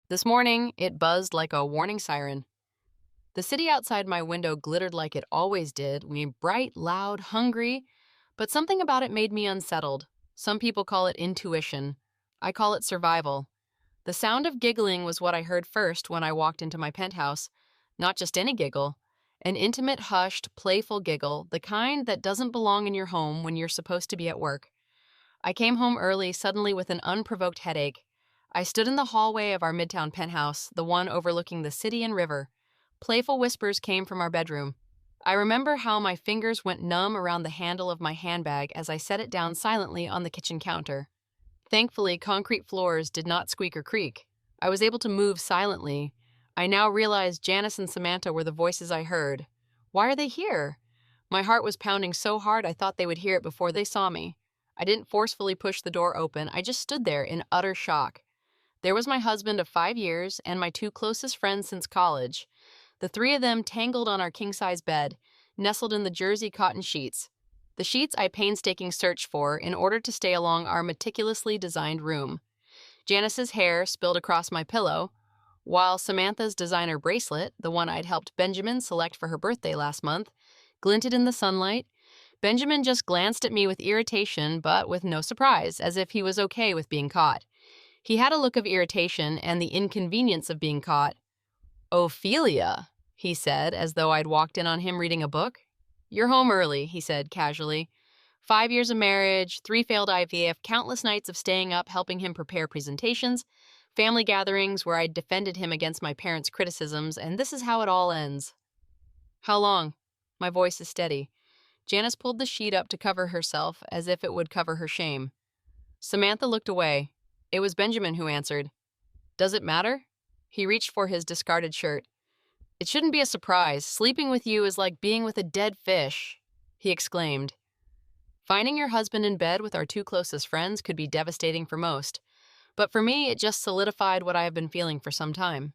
This morning, it buzzed like a warning siren. The city outside my window glittered like it always did, bright, loud, hungry, but something about it made me unsettled. Some people call it intuition. I call it survival. The sound of giggling was what I heard first when I walked into my penthouse. Not just any giggle, an intimate, hushed, playful giggle, the kind that doesn't belong in your home when you're supposed to be at work. I came home early, suddenly with an unprovoked headache. I stood in the hallway of our midtown penthouse, the one overlooking the city and river. Playful whispers came from our bedroom. I remember how my fingers went numb around the handle of my handbag as I set it down silently on the kitchen counter. Thankfully, concrete floors did not squeak or creak. I was able to move silently. I now realized Janice and Samantha were the voices I heard. Why are they here? My heart was pounding so hard I thought they would hear it before they saw me. I didn't forcefully push the door open. I just stood there in utter shock. There was my husband of 5 years and my two closest friends since college. The three of them tangled on our king-size bed, nestled in the jersey cotton sheets. The sheets I painstakingly searched for in order to stay along our meticulously designed room. Janice's hair spilled across my pillow, while Samantha's designer bracelet, the one I'd helped Benjamin select for her birthday last month, glinted in the sunlight. Benjamin just glanced at me with irritation, but with no surprise, as if he was okay with being caught. He had a look of irritation and the inconvenience of being caught. "Ophelia," he said, as though I'd walked in on him reading a book. "You're home early," he said casually. 5 years of marriage, 3 failed IVF, countless nights of staying up helping him prepare presentations, family gatherings where I defended him against my parents' criticisms, and this is how it all ends. "How long?" My voice is steady. Janice pulled the sheet up to cover herself, as if it would cover her shame. Samantha looked away. It was Benjamin who answered. "Does it matter?" He reached for his discarded shirt. "It shouldn't be a surprise. Sleeping with you is like being with a dead fish," he exclaimed. Finding your husband in bed with our two closest friends could be devastating for most, but for me, it just solidified what I have been feeling for some time.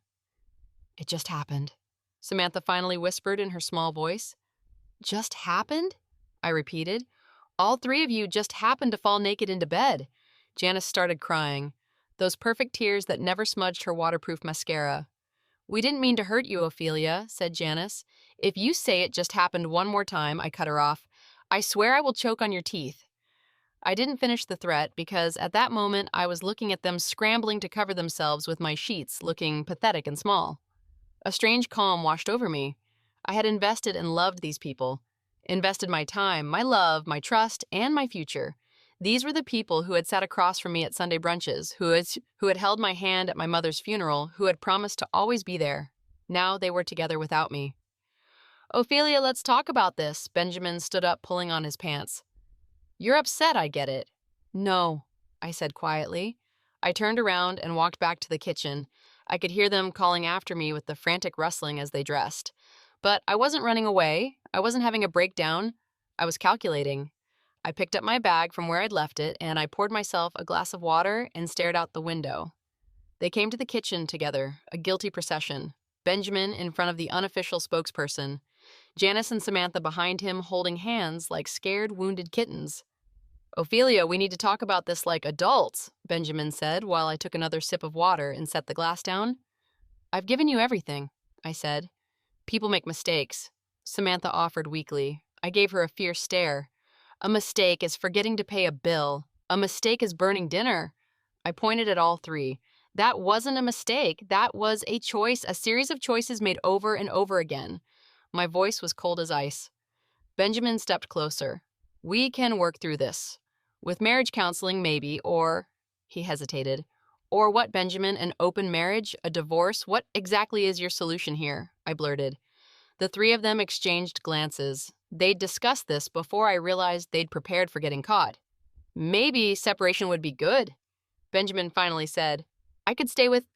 "It just happened," Samantha finally whispered in her small voice. "Just happened?" I repeated. "All three of you just happened to fall naked into bed." Janice started crying, those perfect tears that never smudged her waterproof mascara. "We didn't mean to hurt you, Ophelia," said Janice. "If you say it just happened one more time," I cut her off, "I swear I will choke on your teeth." I didn't finish the threat because at that moment I was looking at them scrambling to cover themselves with my sheets, looking pathetic and small. A strange calm washed over me. I had invested and loved these people, invested my time, my love, my trust, and my future. These were the people who had sat across from me at Sunday brunches, who had held my hand at my mother's funeral, who had promised to always be there. Now they were together without me. "Ophelia, let's talk about this." Benjamin stood up, pulling on his pants. "You're upset, I get it." "No," I said quietly. I turned around and walked back to the kitchen. I could hear them calling after me with the frantic rustling as they dressed. But I wasn't running away. I wasn't having a breakdown. I was calculating. I picked up my bag from where I'd left it, and I poured myself a glass of water and stared out the window. They came to the kitchen together, a guilty procession. Benjamin in front of the unofficial spokesperson. Janice and Samantha behind him holding hands like scared, wounded kittens. "Ophelia, we need to talk about this like adults," Benjamin said while I took another sip of water and set the glass down. "I've given you everything," I said. "People make mistakes," Samantha offered weakly. I gave her a fierce stare. "A mistake is forgetting to pay a bill. A mistake is burning dinner." I pointed at all three. That wasn't a mistake. That was a choice, a series of choices made over and over again. My voice was cold as ice. Benjamin stepped closer. "We can work through this. With marriage counseling, maybe, or—" he hesitated. "Or what, Benjamin, an open marriage, a divorce? What exactly is your solution here?" I blurted. The three of them exchanged glances. They'd discussed this before I realized they'd prepared for getting caught. "Maybe separation would be good," Benjamin finally said. "I could stay with—"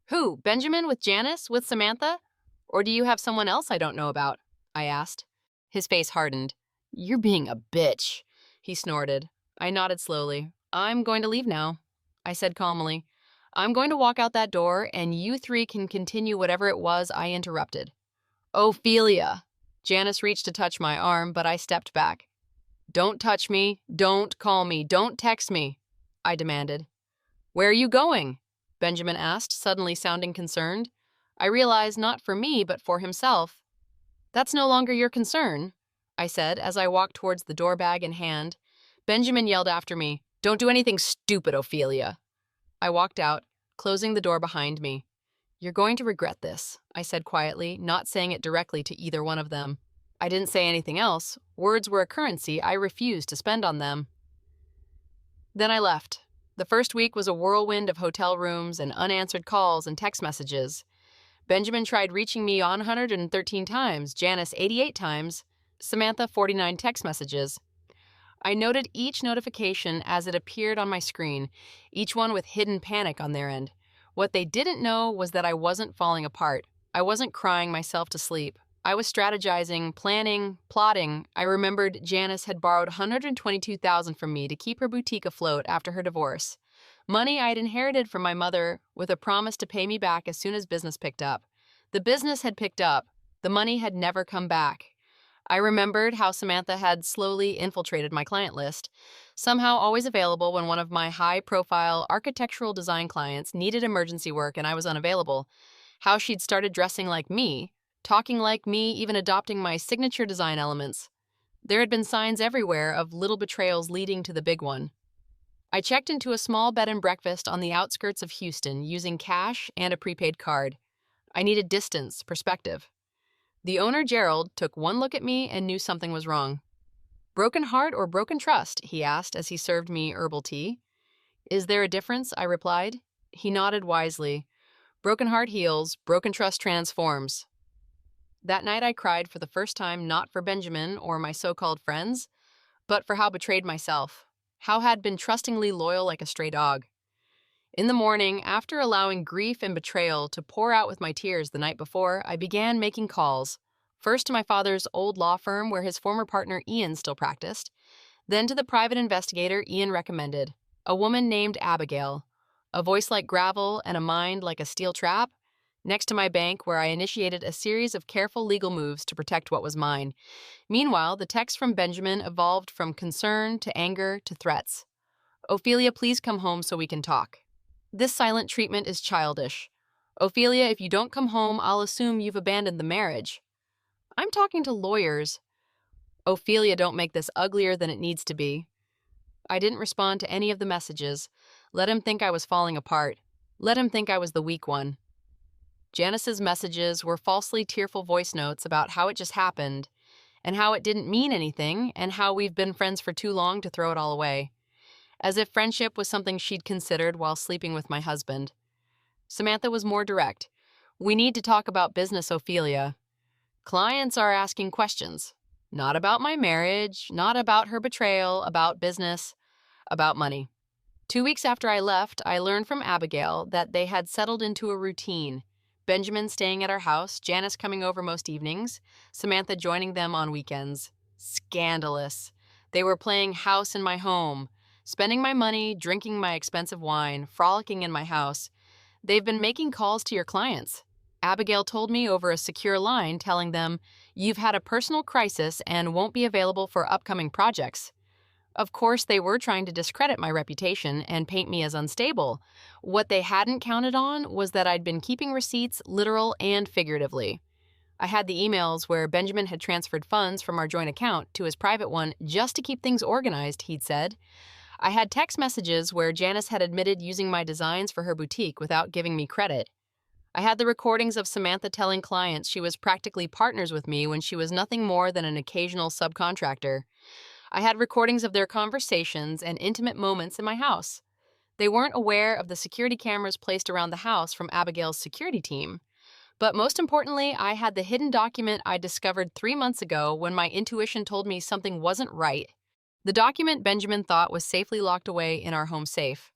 "Who? Benjamin, with Janice, with Samantha? Or do you have someone else I don't know about?" I asked. His face hardened. "You're being a bitch," he snorted. I nodded slowly. "I'm going to leave now," I said calmly. "I'm going to walk out that door, and you three can continue whatever it was I interrupted." "Ophelia!" Janice reached to touch my arm, but I stepped back. "Don't touch me, don't call me, don't text me," I demanded. "Where are you going?" Benjamin asked, suddenly sounding concerned. I realized not for me, but for himself. That's no longer your concern, I said as I walked towards the door bag in hand. Benjamin yelled after me, Don't do anything stupid, Ophelia. I walked out, closing the door behind me. You're going to regret this, I said quietly, not saying it directly to either one of them. I didn't say anything else. Words were a currency I refused to spend on them. Then I left. The first week was a whirlwind of hotel rooms and unanswered calls and text messages. Benjamin tried reaching me 113 times, Janice 88 times, Samantha 49 text messages. I noted each notification as it appeared on my screen, each one with hidden panic on their end. What they didn't know was that I wasn't falling apart. I wasn't crying myself to sleep. I was strategizing, planning, plotting. I remembered Janice had borrowed $122,000 from me to keep her boutique afloat after her divorce. Money I had inherited from my mother with a promise to pay me back as soon as business picked up. The business had picked up. The money had never come back. I remembered how Samantha had slowly infiltrated my client list, somehow always available when one of my high-profile architectural design clients needed emergency work and I was unavailable. How she'd started dressing like me, talking like me, even adopting my signature design elements. There had been signs everywhere of little betrayals leading to the big one. I checked into a small bed and breakfast on the outskirts of Houston using cash and a prepaid card. I needed distance, perspective. The owner, Gerald, took one look at me and knew something was wrong. Broken heart or broken trust? He asked as he served me herbal tea. Is there a difference? I replied. He nodded wisely. Broken heart heals, broken trust transforms. That night I cried for the first time not for Benjamin or my so-called friends, but for how betrayed myself, how had been trustingly loyal like a stray dog. In the morning, after allowing grief and betrayal to pour out with my tears the night before, I began making calls, first to my father's old law firm where his former partner Ian still practiced, then to the private investigator Ian recommended, a woman named Abigail, a voice like gravel and a mind like a steel trap, next to my bank where I initiated a series of careful legal moves to protect what was mine. Meanwhile, the text from Benjamin evolved from concern to anger to threats. Ophelia, please come home so we can talk. This silent treatment is childish. Ophelia, if you don't come home, I'll assume you've abandoned the marriage. I'm talking to lawyers. Ophelia, don't make this uglier than it needs to be. I didn't respond to any of the messages. Let him think I was falling apart. Let him think I was the weak one. Janice's messages were falsely tearful voice notes about how it just happened, and how it didn't mean anything, and how we've been friends for too long to throw it all away. As if friendship was something she'd considered while sleeping with my husband. Samantha was more direct. We need to talk about business, Ophelia. Clients are asking questions. Not about my marriage, not about her betrayal, about business, about money. 2 weeks after I left, I learned from Abigail that they had settled into a routine. Benjamin staying at our house, Janice coming over most evenings, Samantha joining them on weekends. Scandalous. They were playing house in my home, spending my money, drinking my expensive wine, frolicking in my house. They've been making calls to your clients. Abigail told me over a secure line telling them, you've had a personal crisis and won't be available for upcoming projects. Of course, they were trying to discredit my reputation and paint me as unstable. What they hadn't counted on was that I'd been keeping receipts literal and figuratively. I had the emails where Benjamin had transferred funds from our joint account to his private one just to keep things organized, he'd said. I had text messages where Janice had admitted using my designs for her boutique without giving me credit. I had the recordings of Samantha telling clients she was practically partners with me when she was nothing more than an occasional subcontractor. I had recordings of their conversations and intimate moments in my house. They weren't aware of the security cameras placed around the house from Abigail's security team. But most importantly, I had the hidden document I discovered 3 months ago when my intuition told me something wasn't right. The document Benjamin thought was safely locked away in our home safe.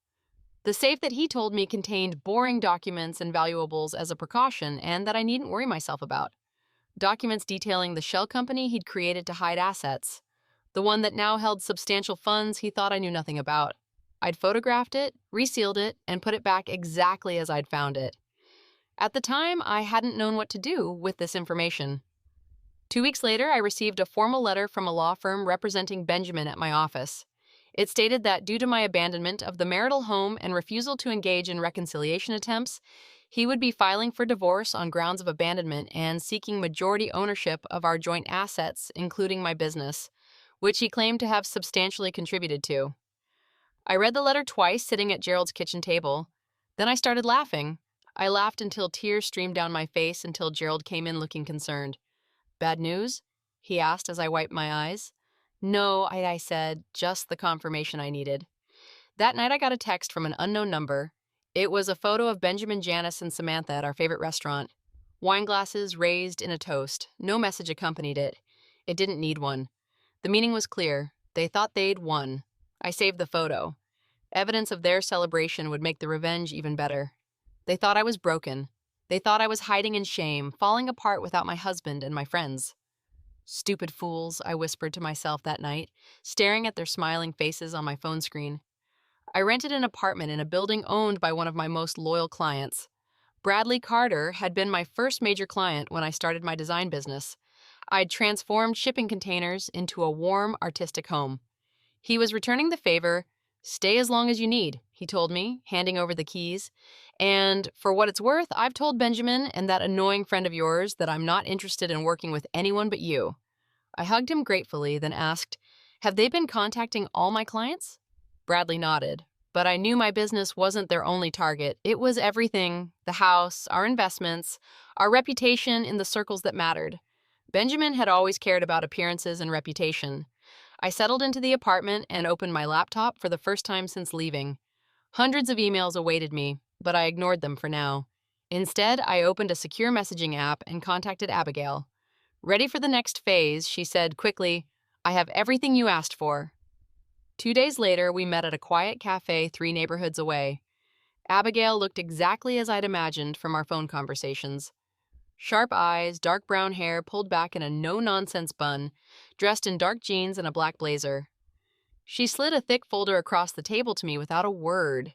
The safe that he told me contained boring documents and valuables as a precaution and that I needn't worry myself about. Documents detailing the shell company he'd created to hide assets. The one that now held substantial funds he thought I knew nothing about. I'd photographed it, resealed it, and put it back exactly as I'd found it. At the time, I hadn't known what to do with this information. 2 weeks later, I received a formal letter from a law firm representing Benjamin at my office. It stated that due to my abandonment of the marital home and refusal to engage in reconciliation attempts, he would be filing for divorce on grounds of abandonment and seeking majority ownership of our joint assets, including my business, which he claimed to have substantially contributed to. I read the letter twice sitting at Gerald's kitchen table. Then I started laughing. I laughed until tears streamed down my face until Gerald came in looking concerned. "Bad news?" he asked as I wiped my eyes. "No," I said, "just the confirmation I needed." That night I got a text from an unknown number. It was a photo of Benjamin, Janice, and Samantha at our favorite restaurant. Wine glasses raised in a toast. No message accompanied it. It didn't need one. The meaning was clear. They thought they'd won. I saved the photo. Evidence of their celebration would make the revenge even better. They thought I was broken. They thought I was hiding in shame, falling apart without my husband and my friends. "Stupid fools," I whispered to myself that night, staring at their smiling faces on my phone screen. I rented an apartment in a building owned by one of my most loyal clients. Bradley Carter had been my first major client when I started my design business. I'd transformed shipping containers into a warm, artistic home. He was returning the favor. "Stay as long as you need," he told me, handing over the keys. "And for what it's worth, I've told Benjamin and that annoying friend of yours that I'm not interested in working with anyone but you." I hugged him gratefully, then asked, "Have they been contacting all my clients?" Bradley nodded, but I knew my business wasn't their only target. It was everything: the house, our investments, our reputation in the circles that mattered. Benjamin had always cared about appearances and reputation. I settled into the apartment and opened my laptop for the first time since leaving. Hundreds of emails awaited me, but I ignored them for now. Instead, I opened a secure messaging app and contacted Abigail. Ready for the next phase, she said quickly, "I have everything you asked for." 2 days later, we met at a quiet cafe 3 neighborhoods away. Abigail looked exactly as I'd imagined from our phone conversations. Sharp eyes, dark brown hair pulled back in a no-nonsense bun, dressed in dark jeans and a black blazer. She slid a thick folder across the table to me without a word.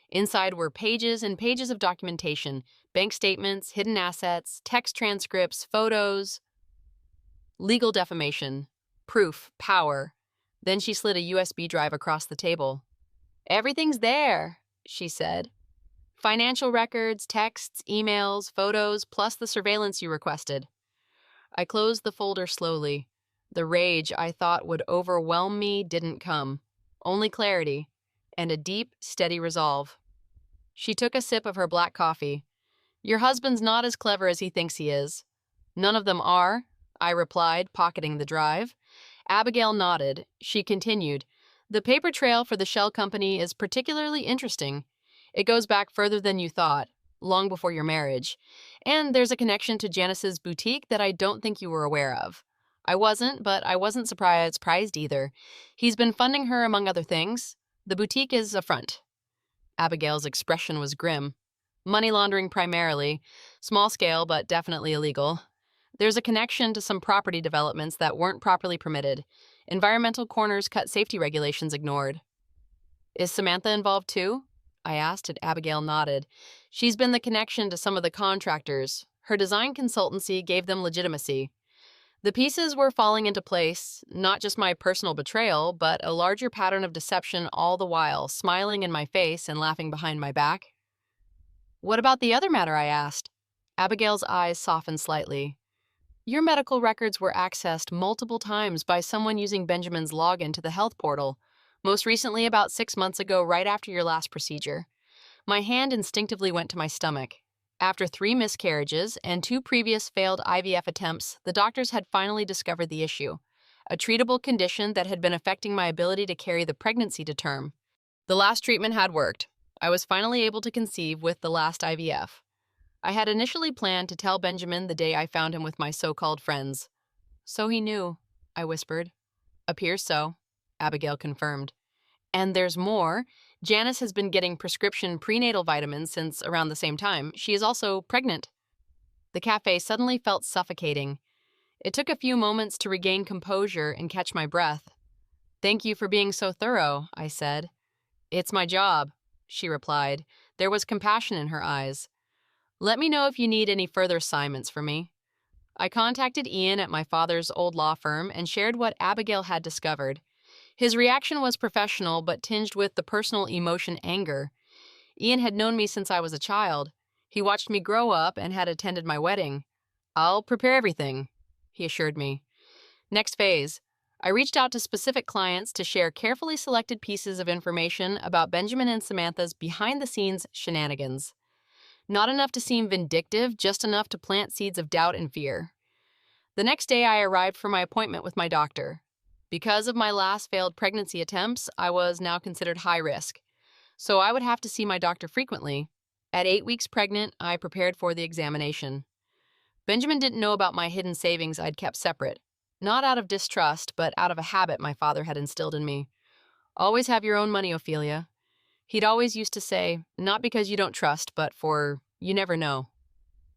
Inside were pages and pages of documentation: bank statements, hidden assets, text transcripts, photos, legal defamation, proof, power. Then she slid a USB drive across the table. "Everything's there," she said. "Financial records, texts, emails, photos, plus the surveillance you requested." I closed the folder slowly. The rage I thought would overwhelm me didn't come. Only clarity and a deep, steady resolve. She took a sip of her black coffee. "Your husband's not as clever as he thinks he is." "None of them are," I replied, pocketing the drive. Abigail nodded. She continued, "The paper trail for the shell company is particularly interesting. It goes back further than you thought, long before your marriage. And there's a connection to Janice's boutique that I don't think you were aware of." I wasn't, but I wasn't surprised either. "He's been funding her, among other things. The boutique is a front." Abigail's expression was grim. "Money laundering primarily. Small scale, but definitely illegal. There's a connection to some property developments that weren't properly permitted. Environmental corners cut, safety regulations ignored." "Is Samantha involved too?" I asked, and Abigail nodded. "She's been the connection to some of the contractors. Her design consultancy gave them legitimacy." The pieces were falling into place, not just my personal betrayal, but a larger pattern of deception all the while, smiling in my face and laughing behind my back. "What about the other matter?" I asked. Abigail's eyes softened slightly. "Your medical records were accessed multiple times by someone using Benjamin's login to the health portal, most recently about 6 months ago, right after your last procedure." My hand instinctively went to my stomach. After 3 miscarriages and 2 previous failed IVF attempts, the doctors had finally discovered the issue, a treatable condition that had been affecting my ability to carry the pregnancy to term. The last treatment had worked. I was finally able to conceive with the last IVF. I had initially planned to tell Benjamin the day I found him with my so-called friends. "So he knew," I whispered. "Appears so," Abigail confirmed. "And there's more. Janice has been getting prescription prenatal vitamins since around the same time. She is also pregnant." The cafe suddenly felt suffocating. It took a few moments to regain composure and catch my breath. "Thank you for being so thorough," I said. "It's my job," she replied. There was compassion in her eyes. "Let me know if you need any further assignments for me." I contacted Ian at my father's old law firm and shared what Abigail had discovered. His reaction was professional but tinged with the personal emotion anger. Ian had known me since I was a child. He watched me grow up and had attended my wedding. "I'll prepare everything," he assured me. Next phase. I reached out to specific clients to share carefully selected pieces of information about Benjamin and Samantha's behind-the-scenes shenanigans. Not enough to seem vindictive, just enough to plant seeds of doubt and fear. The next day, I arrived for my appointment with my doctor. Because of my last failed pregnancy attempts, I was now considered high risk, so I would have to see my doctor frequently. At 8 weeks pregnant, I prepared for the examination. Benjamin didn't know about my hidden savings I'd kept separate. Not out of distrust, but out of a habit my father had instilled in me. "Always have your own money, Ophelia." He'd always used to say, "Not because you don't trust, but for you never know."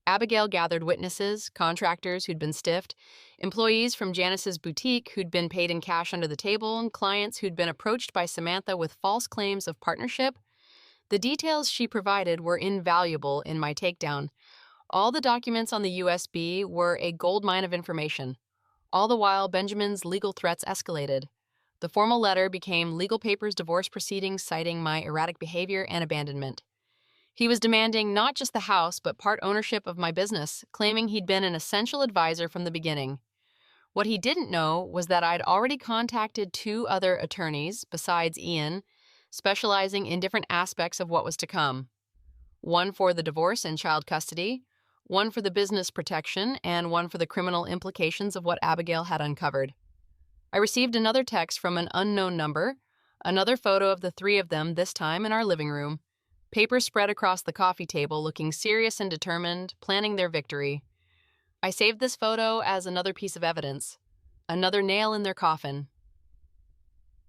Abigail gathered witnesses, contractors who'd been stiffed, employees from Janice's boutique who'd been paid in cash under the table, and clients who'd been approached by Samantha with false claims of partnership. The details she provided were invaluable in my takedown. All the documents on the USB were a goldmine of information. All the while, Benjamin's legal threats escalated. The formal letter became legal papers, divorce proceedings citing my erratic behavior and abandonment. He was demanding not just the house, but part ownership of my business, claiming he'd been an essential advisor from the beginning. What he didn't know was that I'd already contacted 2 other attorneys, besides Ian, specializing in different aspects of what was to come. One for the divorce and child custody, one for the business protection, and one for the criminal implications of what Abigail had uncovered. I received another text from an unknown number, another photo of the 3 of them, this time in our living room. Papers spread across the coffee table, looking serious and determined, planning their victory. I saved this photo as another piece of evidence, another nail in their coffin.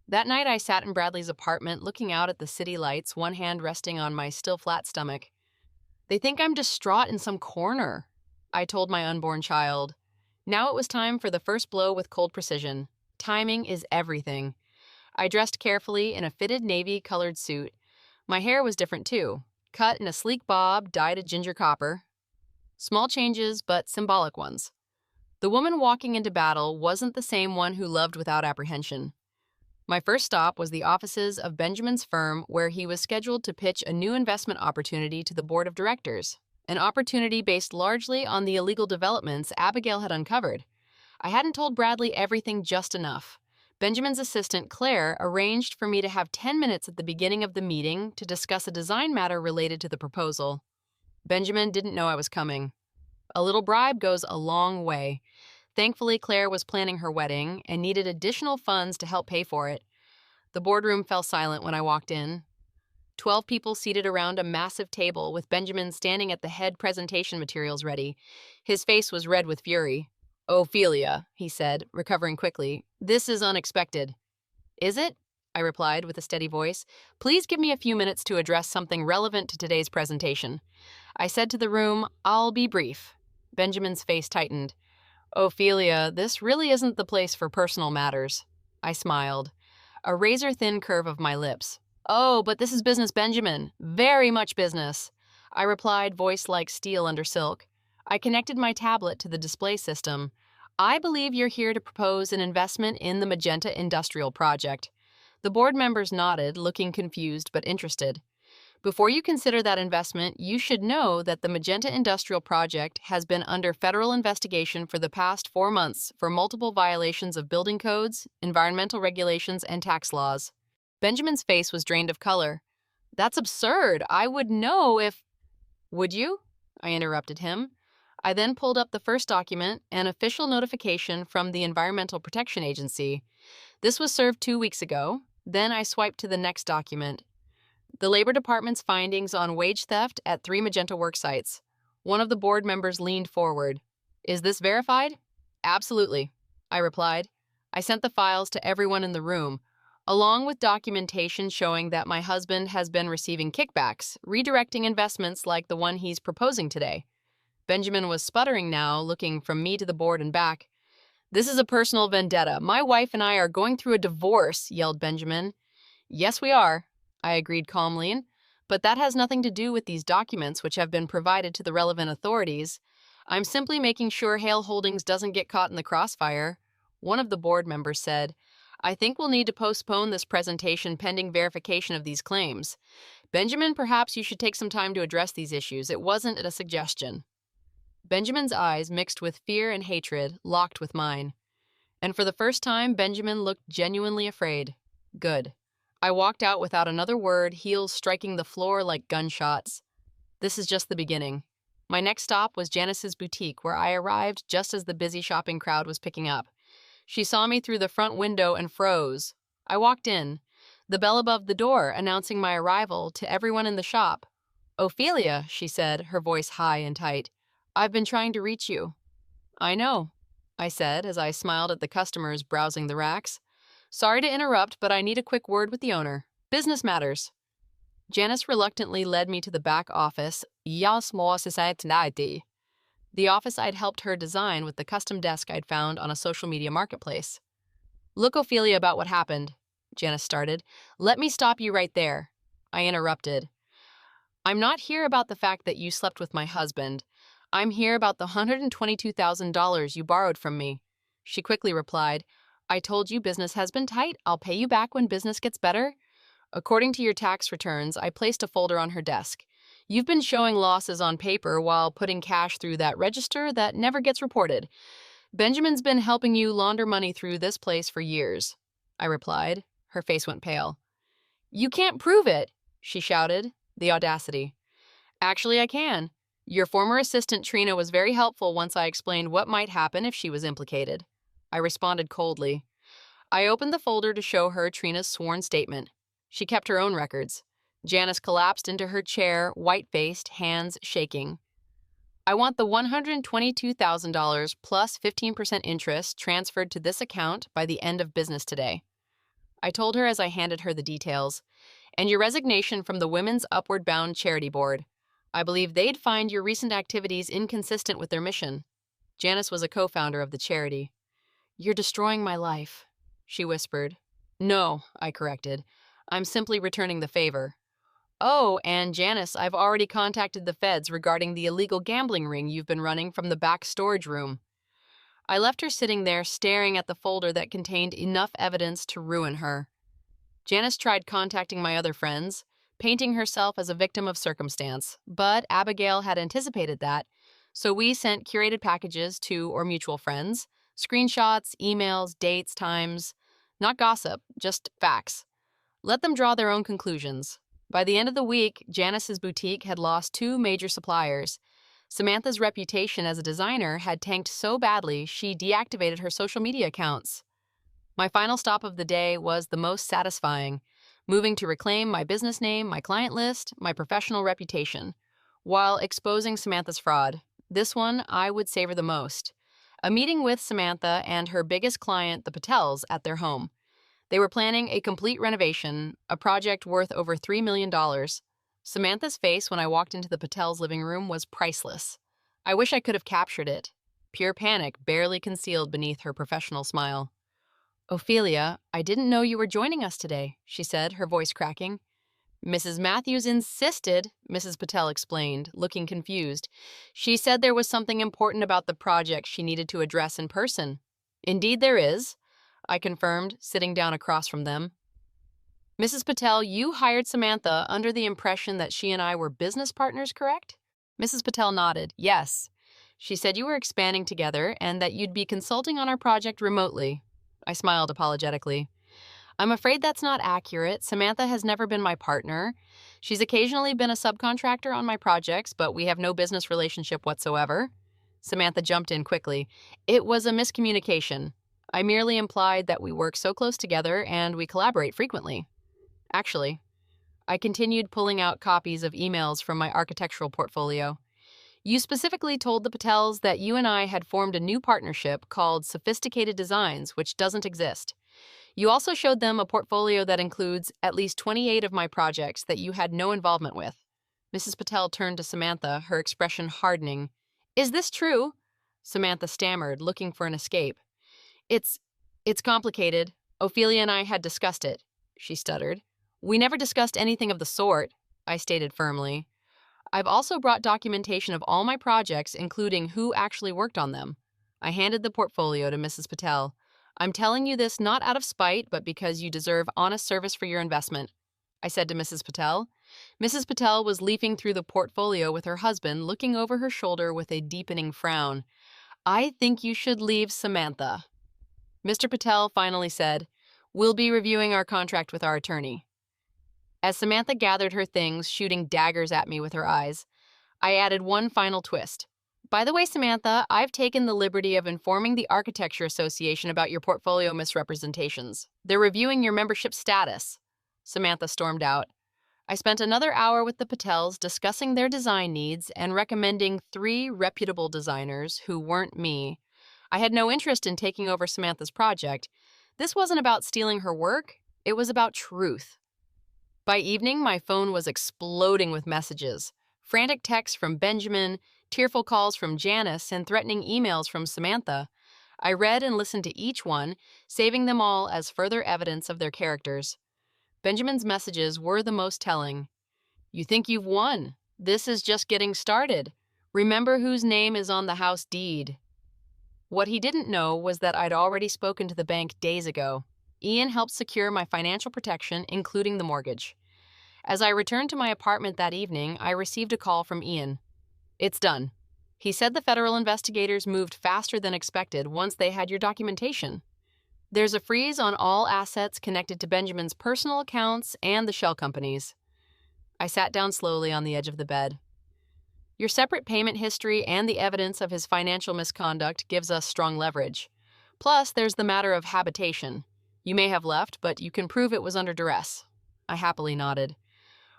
That night, I sat in Bradley's apartment, looking out at the city lights, one hand resting on my still flat stomach. "They think I'm distraught in some corner," I told my unborn child. Now it was time for the first blow with cold precision. Timing is everything. I dressed carefully in a fitted navy-colored suit. My hair was different too, cut in a sleek bob, dyed a ginger copper. Small changes, but symbolic ones. The woman walking into battle wasn't the same one who loved without apprehension. My first stop was the offices of Benjamin's firm, where he was scheduled to pitch a new investment opportunity to the board of directors, an opportunity based largely on the illegal developments Abigail had uncovered. I hadn't told Bradley everything just enough. Benjamin's assistant, Claire, arranged for me to have 10 minutes at the beginning of the meeting to discuss a design matter related to the proposal. Benjamin didn't know I was coming. A little bribe goes a long way. Thankfully, Claire was planning her wedding and needed additional funds to help pay for it. The boardroom fell silent when I walked in. 12 people seated around a massive table, with Benjamin standing at the head, presentation materials ready. His face was red with fury. "Ophelia," he said, recovering quickly, "this is unexpected." "Is it?" I replied with a steady voice. "Please give me a few minutes to address something relevant to today's presentation." I said to the room, "I'll be brief." Benjamin's face tightened. "Ophelia, this really isn't the place for personal matters." I smiled. A razor-thin curve of my lips. "Oh, but this is business, Benjamin. Very much business." I replied, voice like steel under silk. I connected my tablet to the display system. "I believe you're here to propose an investment in the Magenta Industrial Project." The board members nodded, looking confused but interested. "Before you consider that investment, you should know that the Magenta Industrial Project has been under federal investigation for the past 4 months for multiple violations of building codes, environmental regulations, and tax laws." Benjamin's face was drained of color. "That's absurd. I would know if—" "Would you?" I interrupted him. I then pulled up the first document, an official notification from the Environmental Protection Agency. This was served 2 weeks ago. Then I swiped to the next document. The Labor Department's findings on wage theft at 3 Magenta work sites. One of the board members leaned forward. "Is this verified?" "Absolutely," I replied. I sent the files to everyone in the room, along with documentation showing that my husband has been receiving kickbacks, redirecting investments like the one he's proposing today. Benjamin was sputtering now, looking from me to the board and back. "This is a personal vendetta. My wife and I are going through a divorce," yelled Benjamin. "Yes, we are," I agreed calmly, "but that has nothing to do with these documents which have been provided to the relevant authorities. I'm simply making sure Hale Holdings doesn't get caught in the crossfire." One of the board members said, I think we'll need to postpone this presentation pending verification of these claims. Benjamin, perhaps you should take some time to address these issues. It wasn't a suggestion. Benjamin's eyes, mixed with fear and hatred, locked with mine. And for the first time, Benjamin looked genuinely afraid. Good. I walked out without another word, heels striking the floor like gunshots. This is just the beginning. My next stop was Janice's boutique, where I arrived just as the busy shopping crowd was picking up. She saw me through the front window and froze. I walked in, the bell above the door announcing my arrival to everyone in the shop. "Ophelia," she said, her voice high and tight. "I've been trying to reach you." "I know," I said as I smiled at the customers browsing the racks. "Sorry to interrupt, but I need a quick word with the owner. Business matters." Janice reluctantly led me to the back office, the office I'd helped her design with the custom desk I'd found on a social media marketplace. "Look, Ophelia, about what happened," Janice started. "Let me stop you right there," I interrupted. "I'm not here about the fact that you slept with my husband. I'm here about the $122,000 you borrowed from me." She quickly replied, "I told you business has been tight. I'll pay you back when business gets better." According to your tax returns, I placed a folder on her desk. "You've been showing losses on paper while putting cash through that register that never gets reported. Benjamin's been helping you launder money through this place for years," I replied. Her face went pale. "You can't prove it," she shouted. The audacity. "Actually, I can. Your former assistant Trina was very helpful once I explained what might happen if she was implicated." I responded coldly. I opened the folder to show her Trina's sworn statement. She kept her own records. Janice collapsed into her chair, white-faced, hands shaking. "I want the $122,000 plus 15% interest transferred to this account by the end of business today," I told her as I handed her the details. "And your resignation from the Women's Upward Bound Charity Board. I believe they'd find your recent activities inconsistent with their mission." Janice was a co-founder of the charity. "You're destroying my life," she whispered. "No," I corrected. "I'm simply returning the favor." "Oh, and Janice, I've already contacted the feds regarding the illegal gambling ring you've been running from the back storage room." I left her sitting there staring at the folder that contained enough evidence to ruin her. Janice tried contacting my other friends, painting herself as a victim of circumstance, but Abigail had anticipated that, so we sent curated packages to our mutual friends, screenshots, emails, dates, times, not gossip, just facts. Let them draw their own conclusions. By the end of the week, Janice's boutique had lost 2 major suppliers. Samantha's reputation as a designer had tanked so badly she deactivated her social media accounts. My final stop of the day was the most satisfying, moving to reclaim my business name, my client list, my professional reputation, while exposing Samantha's fraud. This one I would savor the most. A meeting with Samantha and her biggest client, the Patels, at their home. They were planning a complete renovation, a project worth over $3 million. Samantha's face when I walked into the Patels' living room was priceless. I wish I could have captured it. Pure panic barely concealed beneath her professional smile. "Ophelia, I didn't know you were joining us today," she said, her voice cracking. "Mrs. Matthews insisted," Mrs. Patel explained, looking confused. "She said there was something important about the project she needed to address in person." "Indeed there is," I confirmed, sitting down across from them. "Mrs. Patel, you hired Samantha under the impression that she and I were business partners, correct?" Mrs. Patel nodded. "Yes. She said you were expanding together and that you'd be consulting on our project remotely." I smiled apologetically. "I'm afraid that's not accurate. Samantha has never been my partner. She's occasionally been a subcontractor on my projects, but we have no business relationship whatsoever." Samantha jumped in quickly. "It was a miscommunication. I merely implied that we work so close together and we collaborate frequently." Actually, I continued pulling out copies of emails from my architectural portfolio. "You specifically told the Patels that you and I had formed a new partnership called Sophisticated Designs, which doesn't exist. You also showed them a portfolio that includes at least 28 of my projects that you had no involvement with." Mrs. Patel turned to Samantha, her expression hardening. "Is this true?" Samantha stammered, looking for an escape. It's complicated. Ophelia and I had discussed it," she stuttered. "We never discussed anything of the sort," I stated firmly. "I've also brought documentation of all my projects, including who actually worked on them." I handed the portfolio to Mrs. Patel. I'm telling you this not out of spite, but because you deserve honest service for your investment, I said to Mrs. Patel. Mrs. Patel was leafing through the portfolio with her husband, looking over her shoulder with a deepening frown. I think you should leave Samantha. Mr. Patel finally said, We'll be reviewing our contract with our attorney. As Samantha gathered her things, shooting daggers at me with her eyes, I added one final twist. By the way, Samantha, I've taken the liberty of informing the Architecture Association about your portfolio misrepresentations. They're reviewing your membership status. Samantha stormed out. I spent another hour with the Patels discussing their design needs and recommending 3 reputable designers who weren't me. I had no interest in taking over Samantha's project. This wasn't about stealing her work, it was about truth. By evening, my phone was exploding with messages. Frantic texts from Benjamin, tearful calls from Janice, and threatening emails from Samantha. I read and listened to each one, saving them all as further evidence of their characters. Benjamin's messages were the most telling. You think you've won. This is just getting started. Remember whose name is on the house deed. What he didn't know was that I'd already spoken to the bank days ago. Ian helped secure my financial protection, including the mortgage. As I returned to my apartment that evening, I received a call from Ian. It's done. He said the federal investigators moved faster than expected once they had your documentation. There's a freeze on all assets connected to Benjamin's personal accounts and the shell companies. I sat down slowly on the edge of the bed. Your separate payment history and the evidence of his financial misconduct gives us strong leverage. Plus, there's the matter of habitation. You may have left, but you can prove it was under duress. I happily nodded.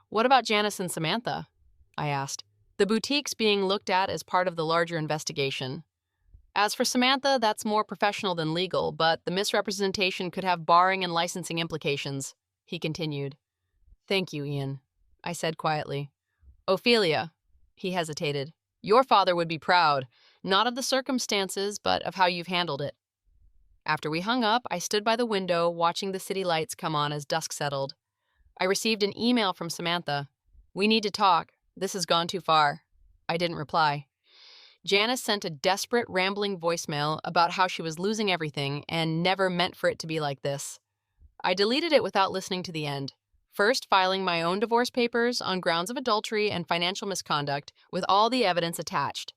What about Janice and Samantha? I asked. The boutique's being looked at as part of the larger investigation. As for Samantha, that's more professional than legal, but the misrepresentation could have barring and licensing implications, he continued. Thank you, Ian, I said quietly. Ophelia, he hesitated. Your father would be proud, not of the circumstances, but of how you've handled it. After we hung up, I stood by the window watching the city lights come on as dusk settled. I received an email from Samantha. We need to talk. This has gone too far. I didn't reply. Janice sent a desperate, rambling voicemail about how she was losing everything and never meant for it to be like this. I deleted it without listening to the end, first filing my own divorce papers on grounds of adultery and financial misconduct with all the evidence attached.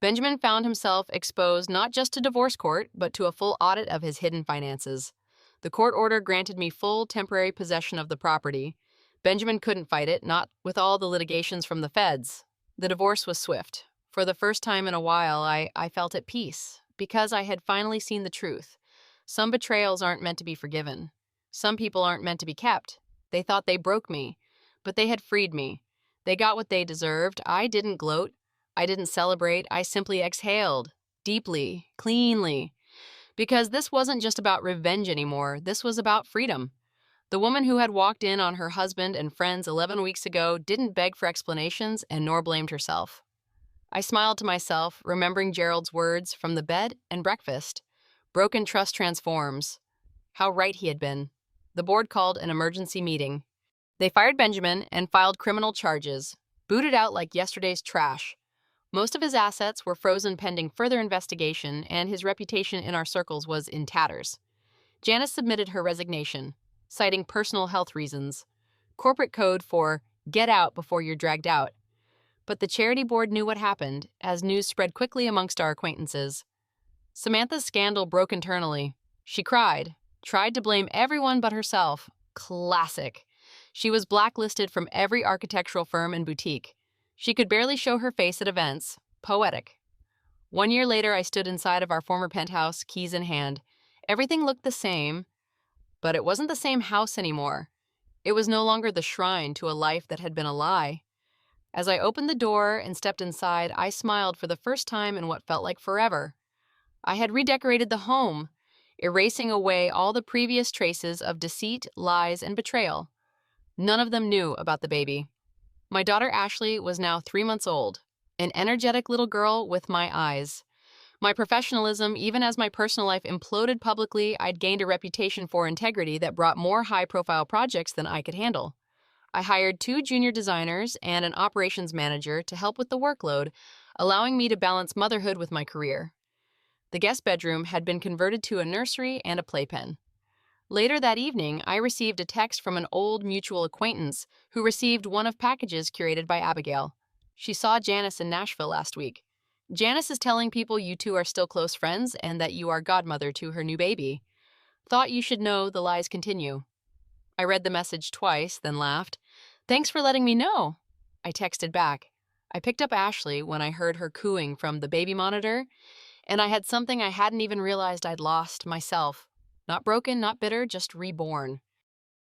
Benjamin found himself exposed not just to divorce court, but to a full audit of his hidden finances. The court order granted me full temporary possession of the property. Benjamin couldn't fight it, not with all the litigations from the feds. The divorce was swift. For the first time in a while, I felt at peace, because I had finally seen the truth. Some betrayals aren't meant to be forgiven. Some people aren't meant to be kept. They thought they broke me, but they had freed me. They got what they deserved. I didn't gloat. I didn't celebrate. I simply exhaled, deeply, cleanly. Because this wasn't just about revenge anymore. This was about freedom. The woman who had walked in on her husband and friends 11 weeks ago didn't beg for explanations and nor blamed herself. I smiled to myself, remembering Gerald's words from the bed and breakfast. Broken trust transforms. How right he had been. The board called an emergency meeting. They fired Benjamin and filed criminal charges, booted out like yesterday's trash. Most of his assets were frozen pending further investigation, and his reputation in our circles was in tatters. Janice submitted her resignation, citing personal health reasons. Corporate code for get out before you're dragged out. But the charity board knew what happened, as news spread quickly amongst our acquaintances. Samantha's scandal broke internally. She cried, tried to blame everyone but herself. Classic. She was blacklisted from every architectural firm and boutique. She could barely show her face at events. Poetic. 1 year later, I stood inside of our former penthouse, keys in hand. Everything looked the same, but it wasn't the same house anymore. It was no longer the shrine to a life that had been a lie. As I opened the door and stepped inside, I smiled for the first time in what felt like forever. I had redecorated the home, erasing away all the previous traces of deceit, lies, and betrayal. None of them knew about the baby. My daughter Ashley was now 3 months old, an energetic little girl with my eyes. My professionalism, even as my personal life imploded publicly, I'd gained a reputation for integrity that brought more high-profile projects than I could handle. I hired 2 junior designers and an operations manager to help with the workload, allowing me to balance motherhood with my career. The guest bedroom had been converted to a nursery and a playpen. Later that evening, I received a text from an old mutual acquaintance who received one of packages curated by Abigail. She saw Janice in Nashville last week. Janice is telling people you two are still close friends and that you are godmother to her new baby. Thought you should know the lies continue. I read the message twice, then laughed. Thanks for letting me know. I texted back. I picked up Ashley when I heard her cooing from the baby monitor, and I had something I hadn't even realized I'd lost myself. Not broken, not bitter, just reborn.